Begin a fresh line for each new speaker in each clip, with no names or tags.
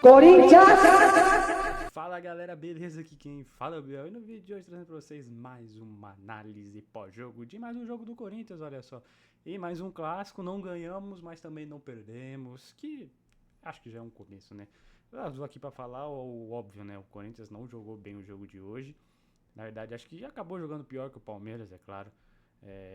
Corinthians!
Fala galera, beleza? Aqui quem fala é o Biel e no vídeo de hoje trazendo pra vocês mais uma análise pós-jogo de mais um jogo do Corinthians, olha só. E mais um clássico, não ganhamos, mas também não perdemos, que acho que já é um começo, né? Eu tô aqui pra falar o óbvio, né? O Corinthians não jogou bem o jogo de hoje. Na verdade, acho que acabou jogando pior que o Palmeiras, é claro.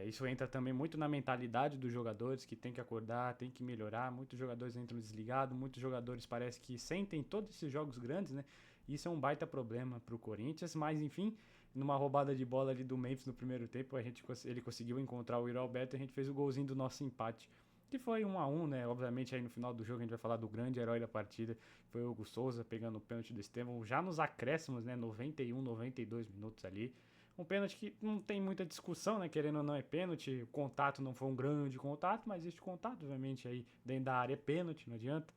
Isso entra também muito na mentalidade dos jogadores, que tem que acordar, tem que melhorar. Muitos jogadores entram desligados, muitos jogadores parece que sentem todos esses jogos grandes, né? Isso é um baita problema pro Corinthians, mas enfim, numa roubada de bola ali do Memphis no primeiro tempo, ele conseguiu encontrar o Yuri Alberto e a gente fez o golzinho do nosso empate. Que foi 1-1, né? Obviamente aí no final do jogo a gente vai falar do grande herói da partida, foi o Hugo Souza pegando o pênalti do Estevão, já nos acréscimos, né? 91, 92 minutos ali. Um pênalti que não tem muita discussão, né? Querendo ou não é pênalti, o contato não foi um grande contato, mas existe contato, obviamente, aí dentro da área é pênalti, não adianta.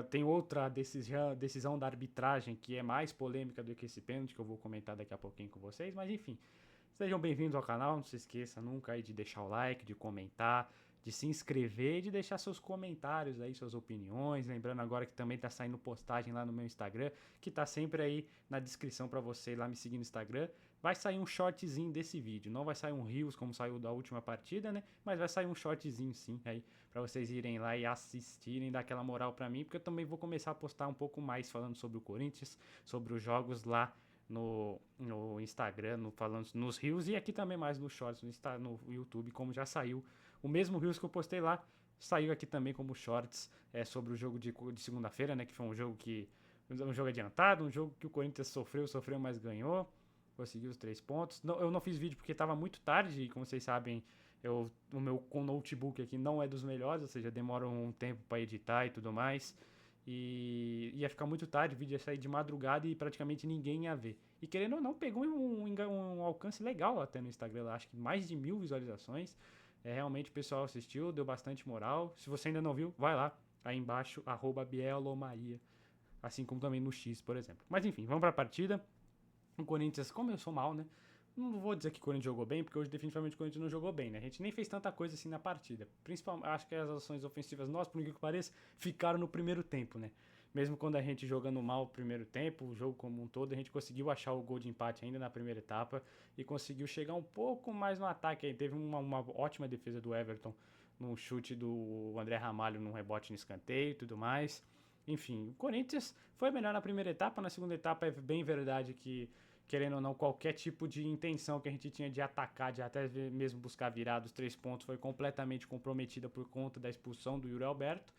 Tem outra decisão da arbitragem que é mais polêmica do que esse pênalti, que eu vou comentar daqui a pouquinho com vocês, mas enfim. Sejam bem-vindos ao canal, não se esqueça nunca aí de deixar o like, de comentar, de se inscrever e de deixar seus comentários aí, suas opiniões. Lembrando agora que também tá saindo postagem lá no meu Instagram, que tá sempre aí na descrição para você ir lá me seguir no Instagram. Vai sair um shortzinho desse vídeo, não vai sair um Reels como saiu da última partida, né? Mas vai sair um shortzinho sim aí para vocês irem lá e assistirem, dar aquela moral para mim, porque eu também vou começar a postar um pouco mais falando sobre o Corinthians, sobre os jogos lá no Instagram, falando nos Reels e aqui também mais nos Shorts no YouTube, como já saiu. O mesmo Reels que eu postei lá, saiu aqui também como Shorts sobre o jogo de segunda-feira, né? Que foi um jogo adiantado, um jogo que o Corinthians sofreu, mas ganhou. Conseguiu os 3 pontos. Não, eu não fiz vídeo porque estava muito tarde e como vocês sabem, o meu notebook aqui não é dos melhores, ou seja, demora um tempo para editar e tudo mais. E ia ficar muito tarde, o vídeo ia sair de madrugada e praticamente ninguém ia ver. E querendo ou não, pegou um alcance legal até no Instagram, acho que mais de 1000 visualizações. Realmente o pessoal assistiu, deu bastante moral. Se você ainda não viu, vai lá, aí embaixo, @bielomaria. Assim como também no X, por exemplo. Mas enfim, vamos para a partida. O Corinthians começou mal, né? Não vou dizer que o Corinthians jogou bem, porque hoje definitivamente o Corinthians não jogou bem, né? A gente nem fez tanta coisa assim na partida. Principalmente, acho que as ações ofensivas nossas, por incrível que pareça, ficaram no primeiro tempo, né? Mesmo quando a gente jogando mal o primeiro tempo, o jogo como um todo, a gente conseguiu achar o gol de empate ainda na primeira etapa e conseguiu chegar um pouco mais no ataque. Aí teve uma ótima defesa do Everton num chute do André Ramalho num rebote no escanteio e tudo mais. Enfim, o Corinthians foi melhor na primeira etapa, na segunda etapa é bem verdade que, querendo ou não, qualquer tipo de intenção que a gente tinha de atacar, de até mesmo buscar virar dos 3 pontos, foi completamente comprometida por conta da expulsão do Yuri Alberto.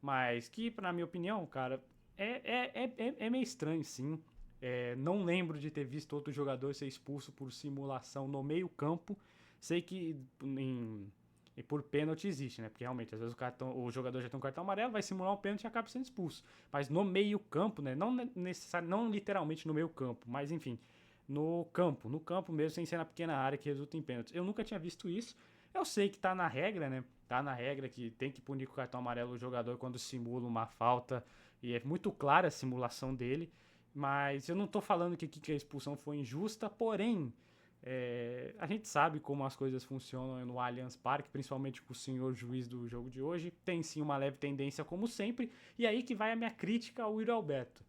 Mas que, na minha opinião, cara, é meio estranho sim. Não lembro de ter visto outro jogador ser expulso por simulação no meio campo. Sei que e por pênalti existe, né? Porque realmente, às vezes o jogador já tem um cartão amarelo, vai simular um pênalti e acaba sendo expulso. Mas no meio campo, né? Não literalmente no meio campo, mas enfim, no campo mesmo, sem ser na pequena área que resulta em pênalti. Eu nunca tinha visto isso. Eu sei que tá na regra, né? Tá na regra que tem que punir com o cartão amarelo o jogador quando simula uma falta. E é muito clara a simulação dele. Mas eu não tô falando que a expulsão foi injusta, porém, a gente sabe como as coisas funcionam no Allianz Parque, principalmente com o senhor juiz do jogo de hoje. Tem sim uma leve tendência, como sempre, e aí que vai a minha crítica ao Yuri Alberto.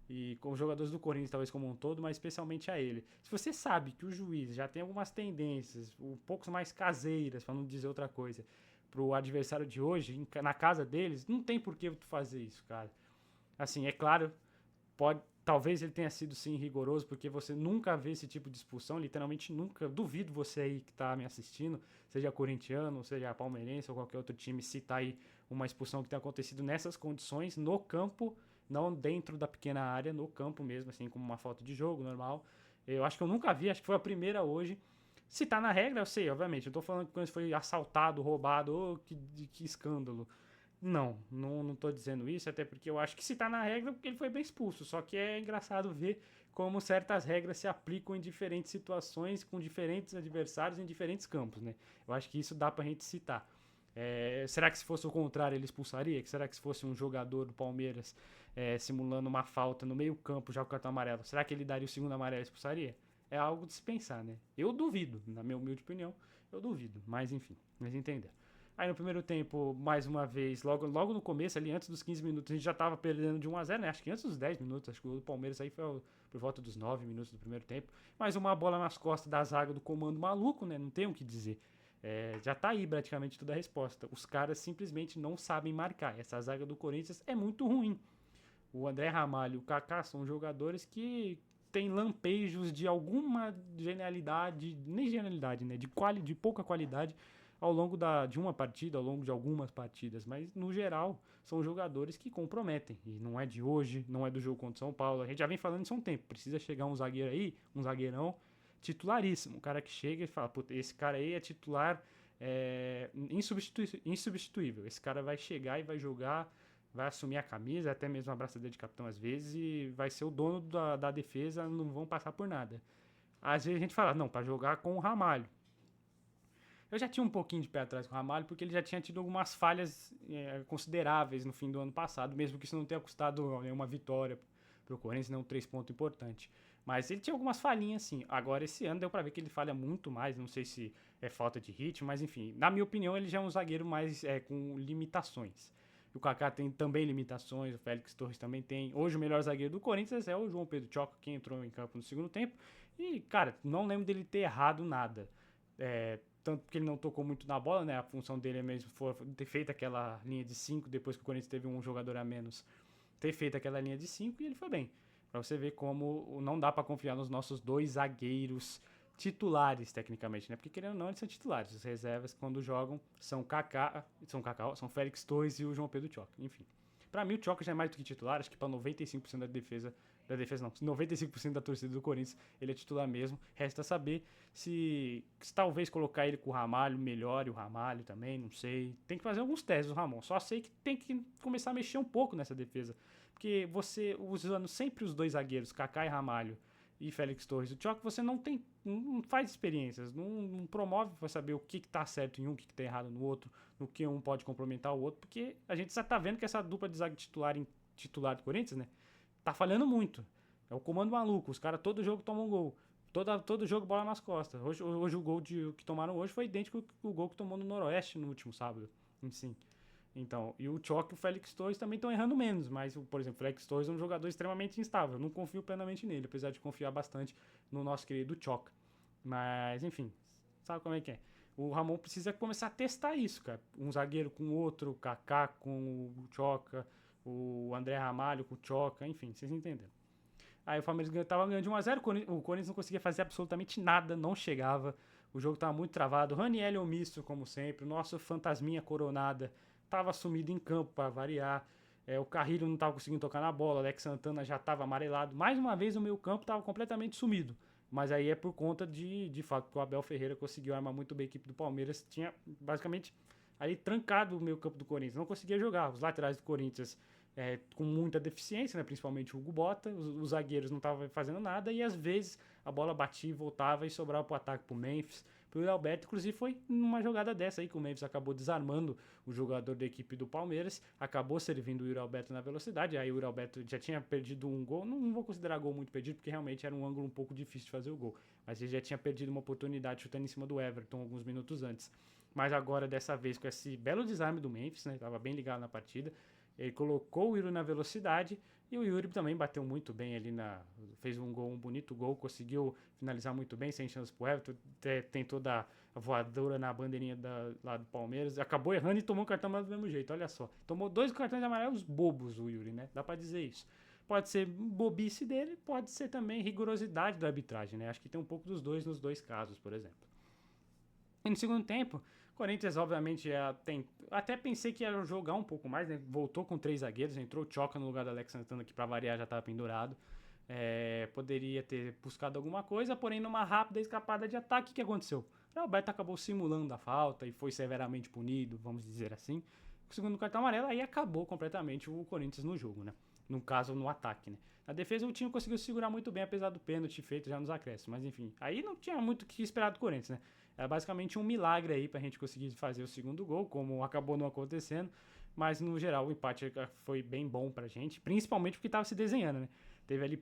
E com os jogadores do Corinthians, talvez como um todo, mas especialmente a ele. Se você sabe que o juiz já tem algumas tendências, um pouco mais caseiras, para não dizer outra coisa, pro adversário de hoje, na casa deles, não tem por que tu fazer isso, cara. Assim, é claro, talvez ele tenha sido sim rigoroso, porque você nunca vê esse tipo de expulsão, literalmente nunca. Duvido você aí que tá me assistindo, seja corintiano, seja palmeirense ou qualquer outro time, citar aí uma expulsão que tenha acontecido nessas condições, no campo, não dentro da pequena área, no campo mesmo, assim, como uma falta de jogo normal. Eu acho que eu nunca vi, acho que foi a primeira hoje. Se tá na regra, eu sei, obviamente. Eu tô falando que quando foi assaltado, roubado, que escândalo. Não tô dizendo isso, até porque eu acho que se tá na regra, ele foi bem expulso. Só que é engraçado ver como certas regras se aplicam em diferentes situações, com diferentes adversários em diferentes campos, né? Eu acho que isso dá pra gente citar. Será que se fosse o contrário ele expulsaria? Será que se fosse um jogador do Palmeiras simulando uma falta no meio campo já com o cartão amarelo, será que ele daria o segundo amarelo e expulsaria? É algo de se pensar, né? Eu duvido, na minha humilde opinião, eu duvido. Mas enfim, mas entender. Aí no primeiro tempo, mais uma vez, logo no começo, ali antes dos 15 minutos, a gente já tava perdendo de 1-0, né? Acho que antes dos 10 minutos, acho que o Palmeiras aí foi por volta dos 9 minutos do primeiro tempo. Mais uma bola nas costas da zaga do comando maluco, né? Não tem o que dizer. Já tá aí praticamente toda a resposta. Os caras simplesmente não sabem marcar. Essa zaga do Corinthians é muito ruim. O André Ramalho e o Kaká são jogadores que têm lampejos de alguma genialidade, nem genialidade, né? De pouca qualidade ao longo de uma partida, ao longo de algumas partidas, mas no geral são jogadores que comprometem, e não é de hoje, não é do jogo contra o São Paulo, a gente já vem falando isso há um tempo, precisa chegar um zagueiro aí, um zagueirão titularíssimo, um cara que chega e fala, puta, esse cara aí é titular insubstituível, esse cara vai chegar e vai jogar, vai assumir a camisa, até mesmo a braçadeira de capitão às vezes, e vai ser o dono da defesa, não vão passar por nada. Às vezes a gente fala, não, para jogar com o Ramalho. Eu já tinha um pouquinho de pé atrás com o Ramalho, porque ele já tinha tido algumas falhas consideráveis no fim do ano passado, mesmo que isso não tenha custado nenhuma vitória pro Corinthians, não um 3 pontos importante. Mas ele tinha algumas falhinhas, sim. Agora, esse ano, deu pra ver que ele falha muito mais, não sei se é falta de ritmo, mas enfim, na minha opinião, ele já é um zagueiro mais com limitações. O Kaká tem também limitações, o Félix Torres também tem. Hoje o melhor zagueiro do Corinthians é o João Pedro Choca, que entrou em campo no segundo tempo. E, cara, não lembro dele ter errado nada. Tanto porque ele não tocou muito na bola, né? A função dele é mesmo ter feito aquela linha de 5, depois que o Corinthians teve um jogador a menos, ter feito aquela linha de 5 e ele foi bem. Pra você ver como não dá pra confiar nos nossos dois zagueiros titulares, tecnicamente, né? Porque querendo ou não, eles são titulares. As reservas, quando jogam, são são Félix Torres e o João Pedro Choca. Enfim. Pra mim, o Choca já é mais do que titular, acho que pra 95% da defesa não, 95% da torcida do Corinthians, ele é titular mesmo. Resta saber se talvez colocar ele com o Ramalho melhore o Ramalho também, não sei. Tem que fazer alguns testes do Ramon. Só sei que tem que começar a mexer um pouco nessa defesa. Porque você usando sempre os dois zagueiros, Kaká e Ramalho, e Félix Torres, o Choque, você não faz experiências, não promove para saber o que tá certo em um, o que tá errado no outro, no que um pode complementar o outro, porque a gente já tá vendo que essa dupla de zaga titular do Corinthians, né, tá falhando muito. É o comando maluco, os caras todo jogo tomam um gol. Todo jogo bola nas costas. Hoje o gol que tomaram hoje foi idêntico ao gol que tomou no Noroeste no último sábado. Sim. Então, e o Choque e o Félix Torres também estão errando menos, mas, por exemplo, o Félix Torres é um jogador extremamente instável. Eu não confio plenamente nele, apesar de confiar bastante no nosso querido Choque. Mas, enfim, sabe como é que é? O Ramon precisa começar a testar isso, cara. Um zagueiro com o outro, o Kaká com o Choca, o André Ramalho com o Choca, enfim, vocês entenderam. Aí o Palmeiras tava ganhando de 1-0, o Corinthians não conseguia fazer absolutamente nada, não chegava. O jogo tava muito travado. Raniel omisso, como sempre. O nosso fantasminha coronada tava sumido em campo para variar. O Carrilho não tava conseguindo tocar na bola. Alex Santana já tava amarelado. Mais uma vez o meio campo tava completamente sumido. Mas aí é por conta de fato que o Abel Ferreira conseguiu armar muito bem a equipe do Palmeiras. Tinha basicamente ali trancado o meio campo do Corinthians. Não conseguia jogar. Os laterais do Corinthians com muita deficiência, né? Principalmente o Hugo Bota, os zagueiros não estavam fazendo nada e às vezes a bola batia e voltava e sobrava pro ataque pro Memphis, pro Yuri Alberto. Inclusive foi numa jogada dessa aí que o Memphis acabou desarmando o jogador da equipe do Palmeiras, acabou servindo o Yuri Alberto na velocidade. Aí o Yuri Alberto já tinha perdido um gol, não vou considerar gol muito perdido porque realmente era um ângulo um pouco difícil de fazer o gol, mas ele já tinha perdido uma oportunidade chutando em cima do Everton alguns minutos antes. Mas agora dessa vez com esse belo desarme do Memphis, né? Tava bem ligado na partida. Ele colocou o Yuri na velocidade e o Yuri também bateu muito bem ali fez um bonito gol, conseguiu finalizar muito bem, sem chance pro Everton, tentou dar a voadora na bandeirinha lá do Palmeiras, acabou errando e tomou o cartão amarelo do mesmo jeito, olha só. Tomou 2 cartões amarelos bobos o Yuri, né? Dá pra dizer isso. Pode ser bobice dele, pode ser também rigorosidade da arbitragem, né? Acho que tem um pouco dos dois nos dois casos, por exemplo. E no segundo tempo, o Corinthians, obviamente, até pensei que ia jogar um pouco mais, né? Voltou com 3 zagueiros, entrou o Choca no lugar do Alex Santana, que pra variar já estava pendurado. Poderia ter buscado alguma coisa, porém, numa rápida escapada de ataque, o que aconteceu? O Alberto acabou simulando a falta e foi severamente punido, vamos dizer assim. O segundo cartão amarelo, aí acabou completamente o Corinthians no jogo, né? No caso, no ataque, né? Na defesa, o time conseguiu segurar muito bem, apesar do pênalti feito já nos acréscimos. Mas, enfim, aí não tinha muito o que esperar do Corinthians, né? Era basicamente um milagre aí pra gente conseguir fazer o segundo gol, como acabou não acontecendo. Mas, no geral, o empate foi bem bom pra gente, principalmente porque tava se desenhando, né? Teve ali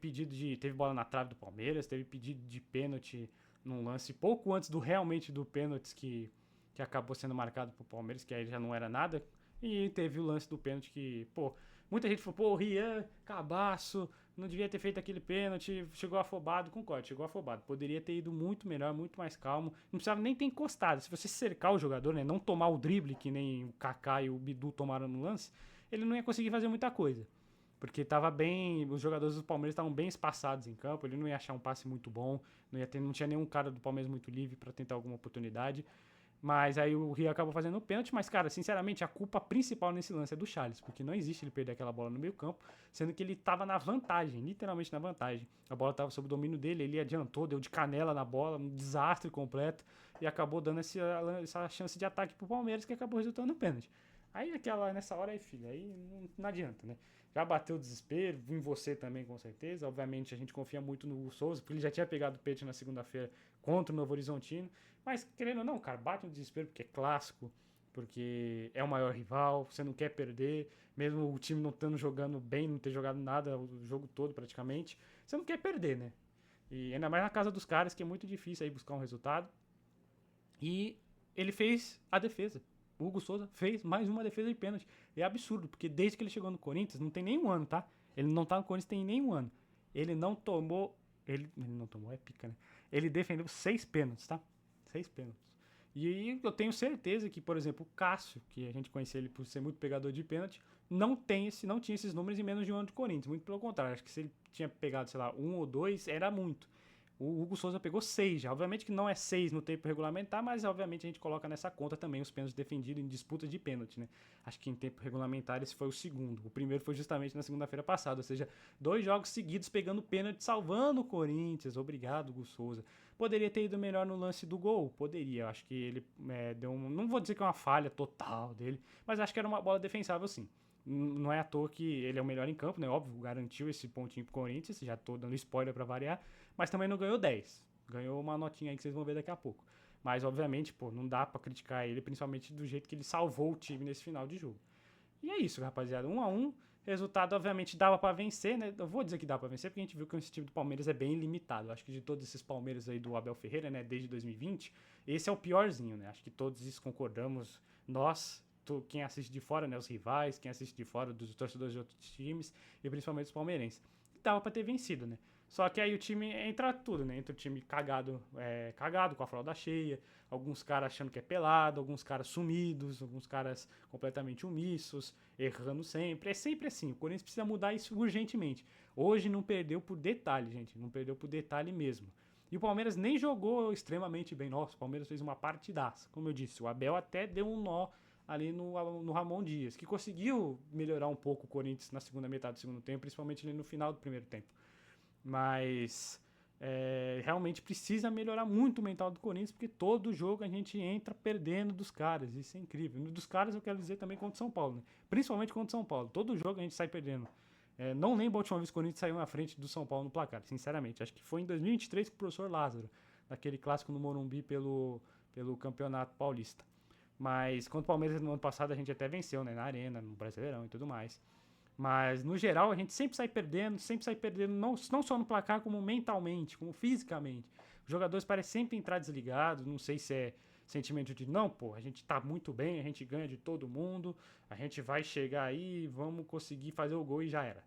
teve bola na trave do Palmeiras, teve pedido de pênalti num lance pouco antes realmente do pênalti que que acabou sendo marcado pro Palmeiras, que aí já não era nada. E teve o lance do pênalti que, pô, muita gente falou, pô, o Rian, cabaço, não devia ter feito aquele pênalti, chegou afobado, concordo, chegou afobado. Poderia ter ido muito melhor, muito mais calmo, não precisava nem ter encostado. Se você cercar o jogador, né, não tomar o drible, que nem o Kaká e o Bidu tomaram no lance, ele não ia conseguir fazer muita coisa. Porque tava bem, os jogadores do Palmeiras estavam bem espaçados em campo, ele não ia achar um passe muito bom, não tinha nenhum cara do Palmeiras muito livre para tentar alguma oportunidade. Mas aí o Rio acabou fazendo o pênalti, mas, cara, sinceramente, a culpa principal nesse lance é do Charles, porque não existe ele perder aquela bola no meio campo, sendo que ele tava na vantagem, literalmente na vantagem. A bola tava sob o domínio dele, ele adiantou, deu de canela na bola, um desastre completo, e acabou dando essa chance de ataque pro Palmeiras, que acabou resultando no pênalti. Aí nessa hora aí, filho, aí não adianta, né? Já bateu o desespero, em você também, com certeza. Obviamente, a gente confia muito no Hugo Souza, porque ele já tinha pegado o pênalti na segunda-feira contra o Novo Horizontino. Mas, querendo ou não, cara, bate no desespero porque é clássico, porque é o maior rival, você não quer perder, mesmo o time não estando jogando bem, não ter jogado nada o jogo todo praticamente, você não quer perder, né? E ainda mais na casa dos caras, que é muito difícil aí buscar um resultado. E ele fez a defesa. O Hugo Souza fez mais uma defesa de pênalti. É absurdo, porque desde que ele chegou no Corinthians, não tem nenhum ano, tá? Ele não tá no Corinthians tem nenhum ano. Ele não tomou. Ele não tomou, é pica, né? Ele defendeu 6 pênaltis, tá? 6 pênaltis. E aí eu tenho certeza que, por exemplo, o Cássio, que a gente conhecia ele por ser muito pegador de pênalti, não tinha esses números em menos de um ano de Corinthians. Muito pelo contrário, acho que se ele tinha pegado, sei lá, 1 ou 2, era muito. O Hugo Souza pegou 6 já. Obviamente que não é 6 no tempo regulamentar, mas obviamente a gente coloca nessa conta também os pênaltis defendidos em disputa de pênalti, né? Acho que em tempo regulamentar esse foi o segundo. O primeiro foi justamente na segunda-feira passada, ou seja, 2 jogos seguidos pegando pênalti, salvando o Corinthians. Obrigado, Hugo Souza. Poderia ter ido melhor no lance do gol? Poderia. Acho que ele deu um... Não vou dizer que é uma falha total dele, mas acho que era uma bola defensável sim. Não é à toa que ele é o melhor em campo, né? Óbvio, garantiu esse pontinho pro Corinthians, já tô dando spoiler pra variar, mas também não ganhou 10. Ganhou uma notinha aí que vocês vão ver daqui a pouco. Mas, obviamente, pô, não dá pra criticar ele, principalmente do jeito que ele salvou o time nesse final de jogo. E é isso, rapaziada. 1-1. Resultado, obviamente, dava pra vencer, né? Eu vou dizer que dá pra vencer, porque a gente viu que esse time do Palmeiras é bem limitado. Eu acho que de todos esses Palmeiras aí do Abel Ferreira, né, desde 2020, esse é o piorzinho, né? Acho que todos isso concordamos. Nós, quem assiste de fora, né, os rivais, quem assiste de fora dos torcedores de outros times e principalmente os palmeirenses. Dava pra ter vencido, né? Só que aí o time entra tudo, né? Entra o time cagado com a fralda cheia, alguns caras achando que é pelado, alguns caras sumidos, alguns caras completamente omissos, errando sempre. É sempre assim. O Corinthians precisa mudar isso urgentemente. Hoje não perdeu por detalhe, gente. Não perdeu por detalhe mesmo. E o Palmeiras nem jogou extremamente bem. Nossa, o Palmeiras fez uma partidaça. Como eu disse, o Abel até deu um nó ali no Ramon Dias, que conseguiu melhorar um pouco o Corinthians na segunda metade do segundo tempo, principalmente ali no final do primeiro tempo. Mas realmente precisa melhorar muito o mental do Corinthians, porque todo jogo a gente entra perdendo dos caras. Isso é incrível. Dos caras eu quero dizer também contra o São Paulo, né? Principalmente contra o São Paulo. Todo jogo a gente sai perdendo. Não lembro a última vez que o Corinthians saiu na frente do São Paulo no placar, sinceramente. Acho que foi em 2023 com o professor Lázaro, naquele clássico no Morumbi pelo Campeonato Paulista. Mas contra o Palmeiras no ano passado a gente até venceu, né? Na Arena, no Brasileirão e tudo mais. Mas, no geral, a gente sempre sai perdendo não só no placar, como mentalmente, como fisicamente. Os jogadores parecem sempre entrar desligados, não sei se é sentimento de, não, pô, a gente tá muito bem, a gente ganha de todo mundo, a gente vai chegar aí, vamos conseguir fazer o gol e já era.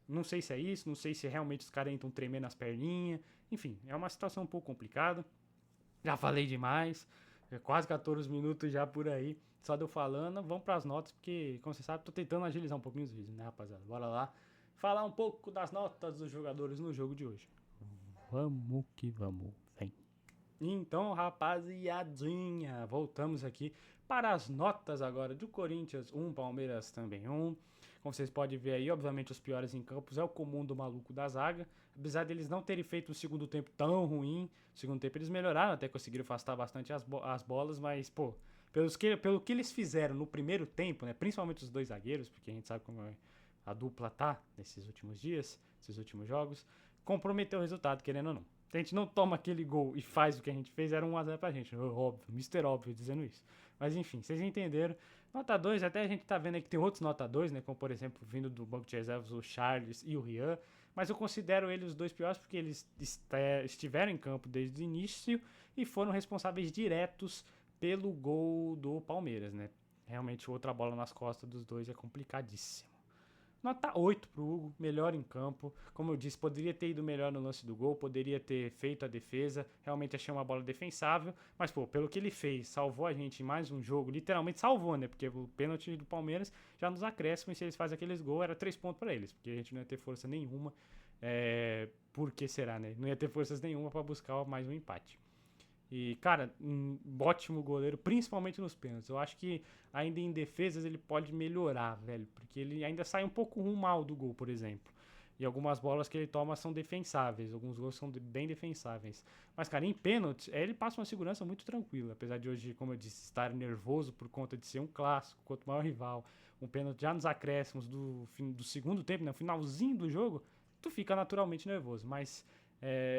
Não sei se é isso, não sei se realmente os caras entram tremendo as perninhas, enfim, é uma situação um pouco complicada. Já falei demais, quase 14 minutos já por aí. Só deu falando, vamos para as notas, porque, como você sabe, tô tentando agilizar um pouquinho os vídeos, né, rapaziada? Bora lá falar um pouco das notas dos jogadores no jogo de hoje. Vamos que vamos, vem. Então, rapaziadinha, voltamos aqui para as notas agora do Corinthians 1, Palmeiras também 1. Como vocês podem ver aí, obviamente os piores em campos é o comum do maluco da zaga. Apesar deles não terem feito um segundo tempo tão ruim, no segundo tempo eles melhoraram, até conseguiram afastar bastante as bolas, mas, pô, pelo que eles fizeram no primeiro tempo, né, principalmente os dois zagueiros, porque a gente sabe como a dupla tá nesses últimos dias, esses últimos jogos, comprometeu o resultado, querendo ou não. Se a gente não toma aquele gol e faz o que a gente fez, era 1-0 pra gente. Óbvio, Mr. Óbvio dizendo isso. Mas enfim, vocês entenderam. Nota 2, até a gente tá vendo aí que tem outros nota 2, né? Como por exemplo, vindo do banco de reservas, o Charles e o Rian. Mas eu considero eles os dois piores porque eles estiveram em campo desde o início e foram responsáveis diretos pelo gol do Palmeiras, né? Realmente outra bola nas costas dos dois é complicadíssimo. Nota 8 pro Hugo, melhor em campo. Como eu disse, poderia ter ido melhor no lance do gol, poderia ter feito a defesa. Realmente achei uma bola defensável. Mas, pô, pelo que ele fez, salvou a gente em mais um jogo. Literalmente salvou, né? Porque o pênalti do Palmeiras já nos acréscimos, se eles fazem aqueles gols, era 3 pontos pra eles. Porque a gente não ia ter força nenhuma. Por que será, né? Não ia ter forças nenhuma pra buscar mais um empate. E, cara, um ótimo goleiro, principalmente nos pênaltis. Eu acho que ainda em defesas ele pode melhorar, velho. Porque ele ainda sai um pouco mal do gol, por exemplo. E algumas bolas que ele toma são defensáveis. Alguns gols são bem defensáveis. Mas, cara, em pênaltis, ele passa uma segurança muito tranquila. Apesar de hoje, como eu disse, estar nervoso por conta de ser um clássico contra o maior rival. Um pênalti já nos acréscimos do segundo tempo, né? No finalzinho do jogo, tu fica naturalmente nervoso. Mas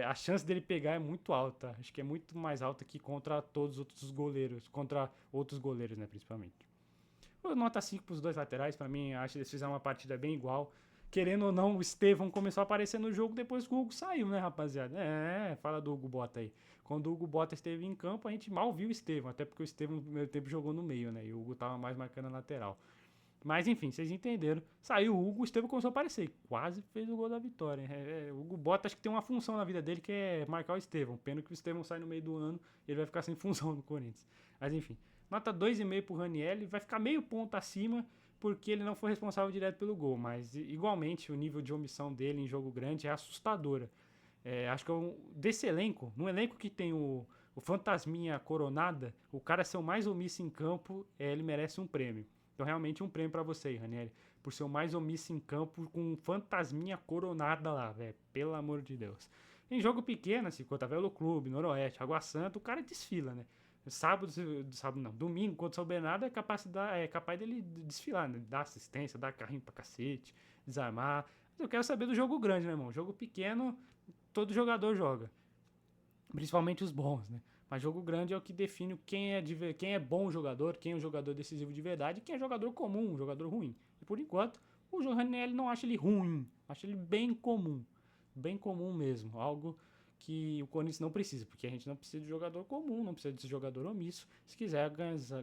a chance dele pegar é muito alta. Acho que é muito mais alta que contra todos os outros goleiros. Contra outros goleiros, né, principalmente. Nota 5 para os dois laterais. Pra mim, acho que eles fizeram uma partida bem igual. Querendo ou não, o Estevão começou a aparecer no jogo depois que o Hugo saiu, né, rapaziada? Fala do Hugo Bota aí. Quando o Hugo Bota esteve em campo, a gente mal viu o Estevão. Até porque o Estevão no primeiro tempo jogou no meio, né? E o Hugo tava mais marcando a lateral. Mas enfim, vocês entenderam. Saiu o Hugo, o Estevão começou a aparecer. Quase fez o gol da vitória. O Hugo Bota acho que tem uma função na vida dele que é marcar o Estevão. Pena que o Estevão sai no meio do ano e ele vai ficar sem função no Corinthians. Mas enfim, nota 2,5 pro Ranieri. Vai ficar meio ponto acima porque ele não foi responsável direto pelo gol. Mas igualmente o nível de omissão dele em jogo grande é assustadora. Acho que desse elenco, num elenco que tem o Fantasminha Coronada, o cara ser o mais omisso em campo, ele merece um prêmio. Então, realmente, um prêmio pra você, Ranieri, por ser o mais omisso em campo com um fantasminha coronada lá, velho. Pelo amor de Deus. Em jogo pequeno, assim, contra Velo Clube, Noroeste, Água Santa, o cara desfila, né? Sábado não, domingo, contra o São Bernardo, é capaz dele desfilar, né? Dar assistência, dar carrinho pra cacete, desarmar. Mas eu quero saber do jogo grande, né, irmão? Jogo pequeno, todo jogador joga. Principalmente os bons, né? Mas jogo grande é o que define quem é bom jogador, quem é um jogador decisivo de verdade e quem é jogador comum, jogador ruim. E por enquanto, o Ranieri não acha ele ruim, acha ele bem comum mesmo. Algo que o Corinthians não precisa, porque a gente não precisa de jogador comum, não precisa de jogador omisso. Se quiser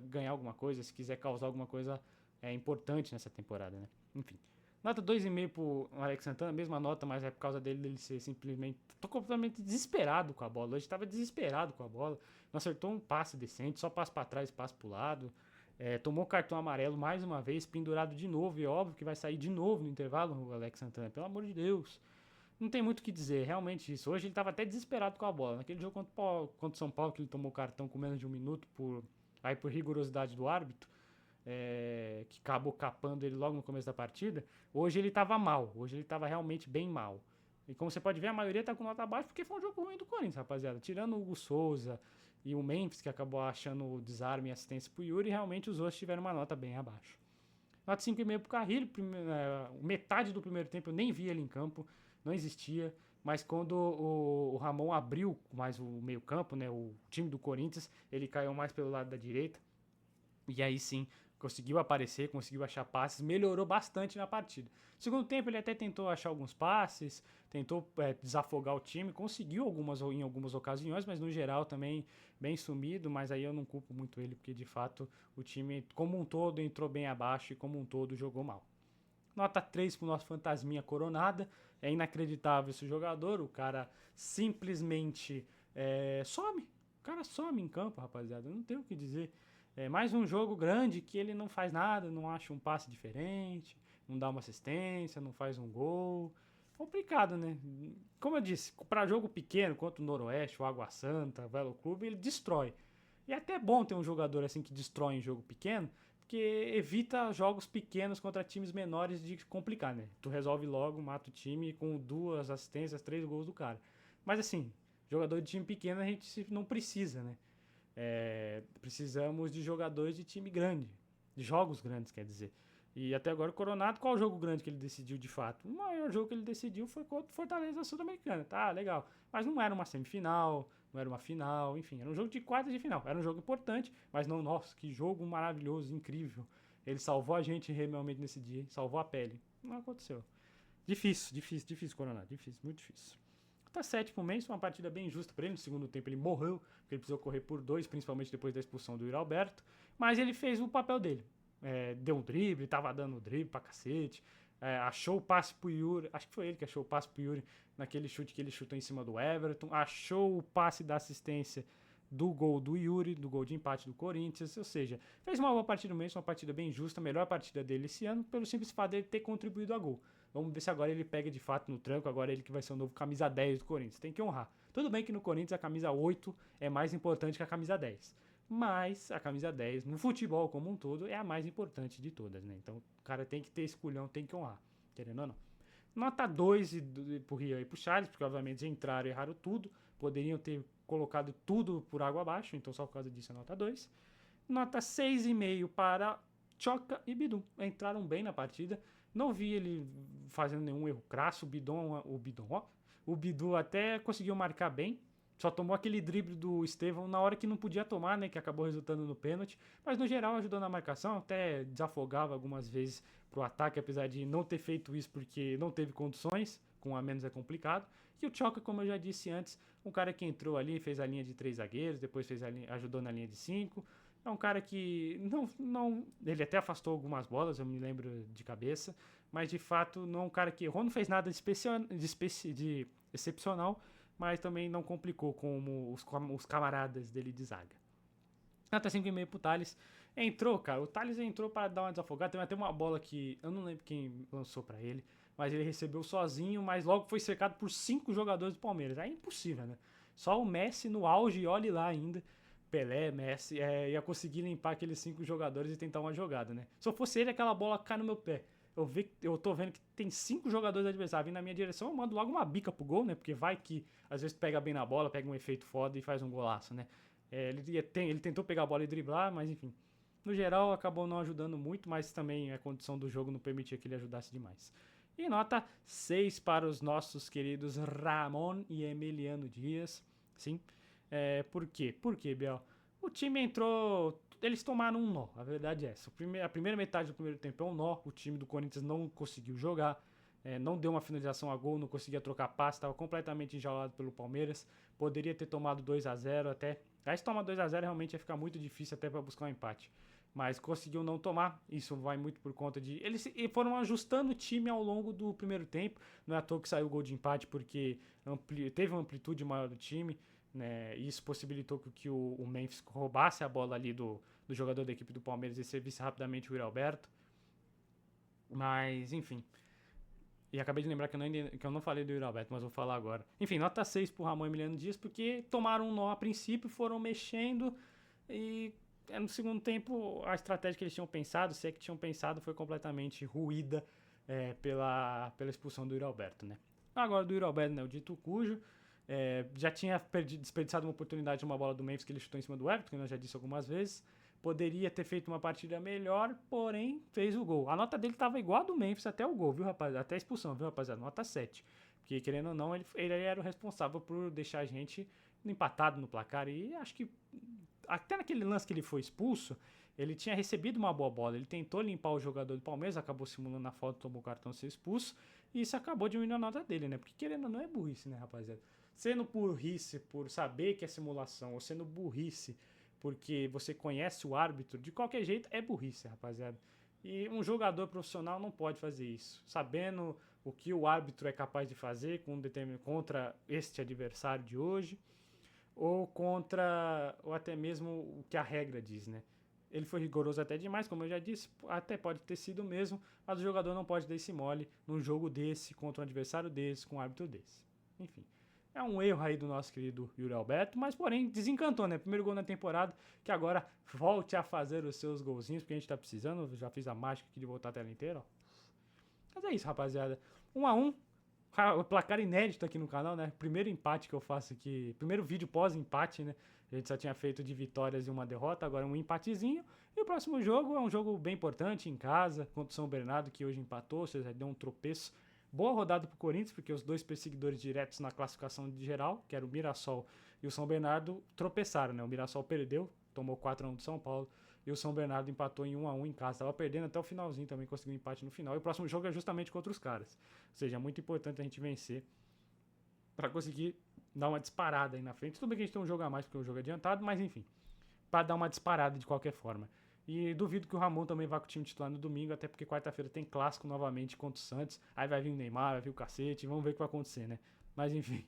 ganhar alguma coisa, se quiser causar alguma coisa importante nessa temporada, né? Enfim. Nota 2,5 pro Alex Santana, mesma nota, mas é por causa dele ser simplesmente. Tô completamente desesperado com a bola. Hoje tava desesperado com a bola. Não acertou um passe decente, só passe pra trás, passe pro lado. Tomou cartão amarelo mais uma vez, pendurado de novo. E óbvio que vai sair de novo no intervalo o Alex Santana, pelo amor de Deus. Não tem muito o que dizer, realmente isso. Hoje ele tava até desesperado com a bola. Naquele jogo contra o São Paulo, que ele tomou cartão com menos de um minuto por rigorosidade do árbitro. Que acabou capando ele logo no começo da partida. Hoje ele estava mal, hoje ele estava realmente bem mal. E como você pode ver, a maioria tá com nota baixa porque foi um jogo ruim do Corinthians, rapaziada. Tirando o Hugo Souza e o Memphis, que acabou achando o desarme e assistência pro Yuri, realmente os outros tiveram uma nota bem abaixo. Nota 5,5 pro Carrilho, metade do primeiro tempo eu nem vi ele em campo, não existia. Mas quando o Ramon abriu mais o meio campo, né, o time do Corinthians, ele caiu mais pelo lado da direita. E aí sim, conseguiu aparecer, conseguiu achar passes, melhorou bastante na partida. No segundo tempo ele até tentou achar alguns passes, tentou desafogar o time, conseguiu em algumas ocasiões, mas no geral também bem sumido, mas aí eu não culpo muito ele, porque de fato o time como um todo entrou bem abaixo e como um todo jogou mal. Nota 3 pro nosso fantasminha Coronada, é inacreditável esse jogador, o cara simplesmente some, o cara some em campo, rapaziada, não tem o que dizer. Mais um jogo grande que ele não faz nada, não acha um passe diferente, não dá uma assistência, não faz um gol. Complicado, né? Como eu disse, para jogo pequeno, contra o Noroeste, o Água Santa, o Velo Clube, ele destrói. E é até bom ter um jogador assim que destrói em jogo pequeno, porque evita jogos pequenos contra times menores de complicar, né? Tu resolve logo, mata o time com 2 assistências, 3 gols do cara. Mas assim, jogador de time pequeno a gente não precisa, né? Precisamos de jogadores de time grande, de jogos grandes, quer dizer. E até agora o Coronado, qual jogo grande que ele decidiu de fato? O maior jogo que ele decidiu foi contra o Fortaleza Sul-Americana, tá, legal. Mas não era uma semifinal, não era uma final, enfim, era um jogo de quartas de final. Era um jogo importante, mas não, nossa, que jogo maravilhoso, incrível. Ele salvou a gente realmente nesse dia, salvou a pele. Não aconteceu. Difícil, Coronado, difícil, muito difícil. Nota 7 pro Memphis, uma partida bem justa para ele. No segundo tempo ele morreu, porque ele precisou correr por 2, principalmente depois da expulsão do Yuri Alberto. Mas ele fez o papel dele. Deu um drible, tava dando drible pra cacete. Achou o passe pro Yuri, acho que foi ele que achou o passe pro Yuri naquele chute que ele chutou em cima do Everton. Achou o passe da assistência do gol do Yuri, do gol de empate do Corinthians, ou seja, fez uma boa partida mesmo, uma partida bem justa, a melhor partida dele esse ano, pelo simples fato dele ter contribuído a gol. Vamos ver se agora ele pega de fato no tranco, agora ele que vai ser o novo camisa 10 do Corinthians, tem que honrar. Tudo bem que no Corinthians a camisa 8 é mais importante que a camisa 10, mas a camisa 10 no futebol como um todo é a mais importante de todas, né? Então o cara tem que ter esse culhão, tem que honrar, querendo ou não. Nota 2 pro Rian e pro Charles, porque obviamente eles entraram e erraram tudo, poderiam ter colocado tudo por água abaixo, então só por causa disso é nota 2. Nota 6,5 para Choca e Bidum. Entraram bem na partida. Não vi ele fazendo nenhum erro crasso. O Bidu até conseguiu marcar bem. Só tomou aquele drible do Estevão na hora que não podia tomar, né? Que acabou resultando no pênalti. Mas no geral ajudou na marcação. Até desafogava algumas vezes pro ataque, apesar de não ter feito isso porque não teve condições. Com a menos é complicado. E o Choca, como eu já disse antes, um cara que entrou ali, fez a linha de 3 zagueiros, depois ajudou na linha de 5. É um cara que não. Ele até afastou algumas bolas, eu me lembro de cabeça. Mas de fato não é um cara que errou, não fez nada de excepcional, mas também não complicou como os camaradas dele de zaga. Nota 5,5 pro Thales. Entrou, cara. O Thales entrou para dar uma desafogada. Tem até uma bola que eu não lembro quem lançou para ele, mas ele recebeu sozinho, mas logo foi cercado por 5 jogadores do Palmeiras. É impossível, né? Só o Messi no auge, olhe lá ainda. Pelé, Messi, ia conseguir limpar aqueles 5 jogadores e tentar uma jogada, né? Se eu fosse ele, aquela bola cai no meu pé. Eu tô vendo que tem 5 jogadores adversários vindo na minha direção, eu mando logo uma bica pro gol, né? Porque vai que às vezes pega bem na bola, pega um efeito foda e faz um golaço, né? Ele tentou pegar a bola e driblar, mas enfim. No geral, acabou não ajudando muito, mas também a condição do jogo não permitia que ele ajudasse demais. E nota 6 para os nossos queridos Ramon e Emiliano Dias. Sim. Por quê? Por quê, Biel? O time entrou... Eles tomaram um nó, a verdade é essa. A primeira metade do primeiro tempo é um nó. O time do Corinthians não conseguiu jogar. Não deu uma finalização a gol, não conseguia trocar passe. Estava completamente enjaulado pelo Palmeiras. Poderia ter tomado 2-0 até. Aí se tomar 2-0 realmente ia ficar muito difícil até para buscar um empate. Mas conseguiu não tomar. Isso vai muito por conta de... Eles foram ajustando o time ao longo do primeiro tempo. Não é à toa que saiu o gol de empate, porque teve uma amplitude maior do time, né? Isso possibilitou que o Memphis roubasse a bola ali do jogador da equipe do Palmeiras e servisse rapidamente o Yuri Alberto. Mas, enfim... E acabei de lembrar que eu não falei do Yuri Alberto, mas vou falar agora. Enfim, nota 6 pro Ramon e Emiliano Dias, porque tomaram um nó a princípio, foram mexendo e no segundo tempo a estratégia que eles tinham pensado, se é que tinham pensado, foi completamente ruída pela expulsão do Yuri Alberto, né? Agora do Yuri Alberto, né, o dito cujo, já tinha desperdiçado uma oportunidade de uma bola do Memphis que ele chutou em cima do Everton, que eu já disse algumas vezes. Poderia ter feito uma partida melhor, porém fez o gol. A nota dele estava igual a do Memphis até o gol, viu, rapaziada? Até a expulsão, viu, rapaziada? Nota 7. Porque, querendo ou não, ele era o responsável por deixar a gente empatado no placar. E acho que até naquele lance que ele foi expulso, ele tinha recebido uma boa bola. Ele tentou limpar o jogador do Palmeiras, acabou simulando a falta, tomou o cartão ser expulso. E isso acabou diminuindo a nota dele, né? Porque, querendo ou não, é burrice, né, rapaziada? Sendo burrice por saber que é simulação, ou sendo burrice porque você conhece o árbitro, de qualquer jeito é burrice, rapaziada. E um jogador profissional não pode fazer isso, sabendo o que o árbitro é capaz de fazer contra este adversário de hoje, ou até mesmo o que a regra diz, né? Ele foi rigoroso até demais, como eu já disse, até pode ter sido mesmo, mas o jogador não pode dar esse mole num jogo desse, contra um adversário desse, com um árbitro desse. Enfim. É um erro aí do nosso querido Yuri Alberto, mas porém desencantou, né? Primeiro gol na temporada, que agora volte a fazer os seus golzinhos, porque a gente tá precisando. Eu já fiz a mágica aqui de voltar a tela inteira, ó. Mas é isso, rapaziada. 1-1, o placar inédito aqui no canal, né? Primeiro empate que eu faço aqui, primeiro vídeo pós-empate, né? A gente só tinha feito de vitórias e uma derrota, agora um empatezinho. E o próximo jogo é um jogo bem importante, em casa, contra o São Bernardo, que hoje empatou, ou seja, deu um tropeço. Boa rodada pro Corinthians, porque os dois perseguidores diretos na classificação de geral, que era o Mirassol e o São Bernardo, tropeçaram, né? O Mirassol perdeu, tomou 4-1 do São Paulo, e o São Bernardo empatou em 1-1 em casa. Tava perdendo até o finalzinho também, conseguiu um empate no final. E o próximo jogo é justamente contra os caras. Ou seja, é muito importante a gente vencer para conseguir dar uma disparada aí na frente. Tudo bem que a gente tem um jogo a mais porque o jogo é adiantado, mas enfim, para dar uma disparada de qualquer forma. E duvido que o Ramon também vá com o time titular no domingo, até porque quarta-feira tem clássico novamente contra o Santos. Aí vai vir o Neymar, vai vir o cacete, vamos ver o que vai acontecer, né? Mas enfim.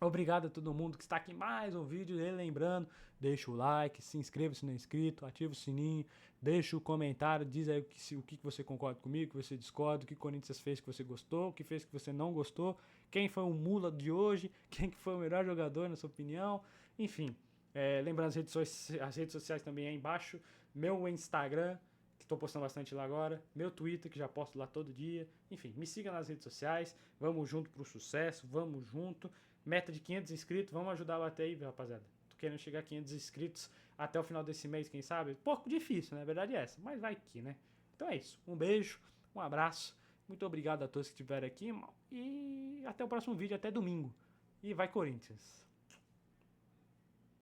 Obrigado a todo mundo que está aqui em mais um vídeo. E lembrando, deixa o like, se inscreva se não é inscrito, ativa o sininho, deixa o comentário, diz aí o que você concorda comigo, o que você discorda, o que o Corinthians fez que você gostou, o que fez que você não gostou, quem foi o mula de hoje, quem que foi o melhor jogador na sua opinião, enfim. Lembrando, as redes sociais também aí embaixo, meu Instagram, que estou postando bastante lá agora, meu Twitter, que já posto lá todo dia, enfim, me siga nas redes sociais, vamos junto pro sucesso, vamos junto. Meta de 500 inscritos, vamos ajudar a bater aí, rapaziada. Tô querendo chegar a 500 inscritos até o final desse mês, quem sabe? Pouco difícil, né? A verdade é essa, mas vai que, né? Então é isso. Um beijo, um abraço. Muito obrigado a todos que estiveram aqui. E até o próximo vídeo, até domingo. E vai Corinthians!